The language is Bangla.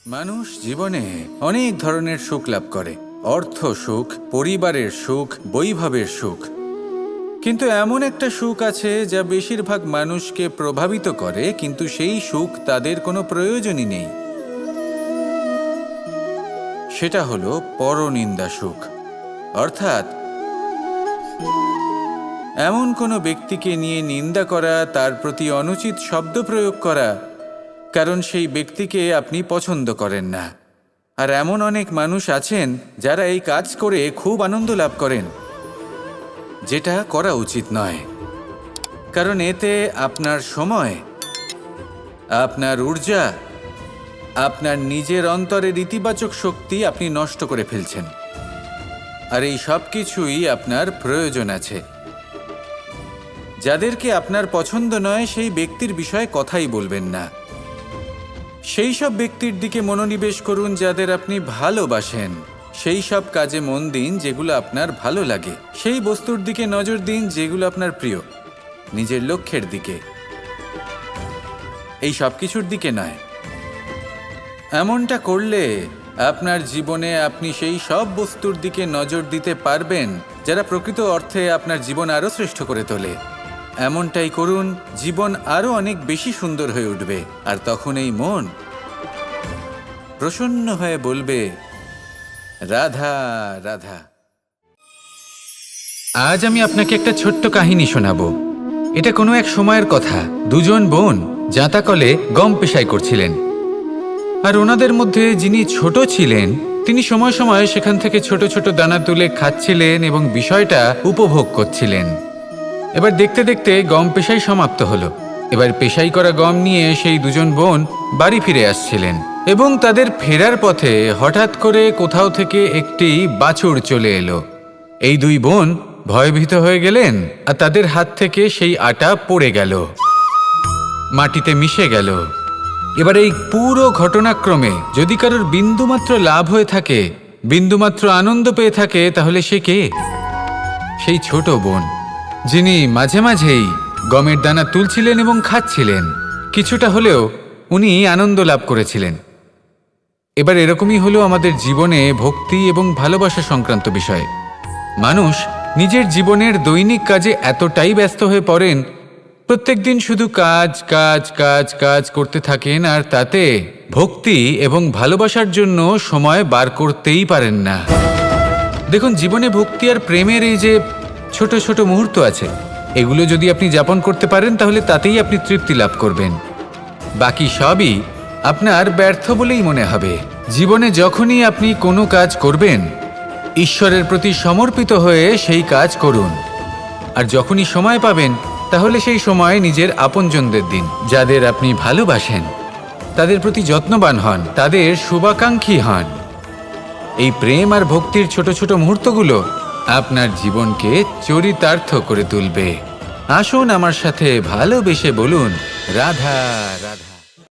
মানুষ জীবনে অনেক ধরনের সুখ লাভ করে। অর্থ সুখ, পরিবারের সুখ, বৈভবের সুখ। কিন্তু এমন একটা সুখ আছে যা বেশিরভাগ মানুষকে প্রভাবিত করে, কিন্তু সেই সুখ তাদের কোনো প্রয়োজনই নেই। সেটা হলো পরনিন্দা সুখ। অর্থাৎ এমন কোনো ব্যক্তিকে নিয়ে নিন্দা করা, তার প্রতি অনুচিত শব্দ প্রয়োগ করা, কারণ সেই ব্যক্তিকে আপনি পছন্দ করেন না। আর এমন অনেক মানুষ আছেন যারা এই কাজ করে খুব আনন্দ লাভ করেন, যেটা করা উচিত নয়। কারণ এতে আপনার সময়, আপনার ঊর্জা, আপনার নিজের অন্তরের ইতিবাচক শক্তি আপনি নষ্ট করে ফেলছেন। আর এই সব কিছুই আপনার প্রয়োজন আছে। যাদেরকে আপনার পছন্দ নয় সেই ব্যক্তির বিষয়ে কথাই বলবেন না। সেই সব ব্যক্তির দিকে মনোনিবেশ করুন যাদের আপনি ভালোবাসেন। সেই সব কাজে মন দিন যেগুলো আপনার ভালো লাগে। সেই বস্তুর দিকে নজর দিন যেগুলো আপনার প্রিয়, নিজের লক্ষ্যের দিকে, এই সব কিছুর দিকে নয়। এমনটা করলে আপনার জীবনে আপনি সেই সব বস্তুর দিকে নজর দিতে পারবেন যারা প্রকৃত অর্থে আপনার জীবন আরও শ্রেষ্ঠ করে তোলে। এমনটাই করুন, জীবন আরও অনেক বেশি সুন্দর হয়ে উঠবে। আর তখন এই মন প্রসন্ন হয়ে বলবে, রাধা রাধা। আজ আমি আপনাকে একটা ছোট্ট কাহিনী শোনাবো। এটা কোনো এক সময়ের কথা। দুজন বোন জাঁতাকলে গম পেশাই করছিলেন। আর ওনাদের মধ্যে যিনি ছোট ছিলেন তিনি সময় সময় সেখান থেকে ছোট ছোট দানা তুলে খাচ্ছিলেন এবং বিষয়টা উপভোগ করছিলেন। এবার দেখতে দেখতে গম পেশাই সমাপ্ত হলো। এবার পেশাই করা গম নিয়ে সেই দুজন বোন বাড়ি ফিরে আসছিলেন এবং তাদের ফেরার পথে হঠাৎ করে কোথাও থেকে একটি বাছুর চলে এলো। এই দুই বোন ভয়ভীত হয়ে গেলেন আর তাদের হাত থেকে সেই আটা পড়ে গেল, মাটিতে মিশে গেল। এবার এই পুরো ঘটনাক্রমে যদি কারোর বিন্দুমাত্র লাভ হয়ে থাকে, বিন্দুমাত্র আনন্দ পেয়ে থাকে, তাহলে সে কে? সেই ছোট বোন, যিনি মাঝে মাঝেই গমের দানা তুলছিলেন এবং খাচ্ছিলেন। কিছুটা হলেও উনি আনন্দ লাভ করেছিলেন। এবার এরকমই হলো আমাদের জীবনে ভক্তি এবং ভালোবাসা সংক্রান্ত বিষয়। মানুষ নিজের জীবনের দৈনিক কাজে এতটাই ব্যস্ত হয়ে পড়েন, প্রত্যেক দিন শুধু কাজ কাজ কাজ কাজ করতে থাকেন, আর তাতে ভক্তি এবং ভালোবাসার জন্য সময় বার করতেই পারেন না। দেখুন, জীবনে ভক্তি আর প্রেমের এই যে ছোট ছোট মুহূর্ত আছে, এগুলো যদি আপনি যাপন করতে পারেন তাহলে তাতেই আপনি তৃপ্তি লাভ করবেন। বাকি সবই আপনার ব্যর্থ বলেই মনে হবে। জীবনে যখনই আপনি কোনো কাজ করবেন, ঈশ্বরের প্রতি সমর্পিত হয়ে সেই কাজ করুন। আর যখনই সময় পাবেন তাহলে সেই সময় নিজের আপনজনদের দিন। যাদের আপনি ভালোবাসেন তাদের প্রতি যত্নবান হন, তাদের শুভাকাঙ্ক্ষী হন। এই প্রেম আর ভক্তির ছোট ছোট মুহূর্তগুলো আপনার জীবনকে চরিতার্থ করে তুলবে। আসুন আমার সাথে ভালোবেসে বলুন, রাধা রাধা।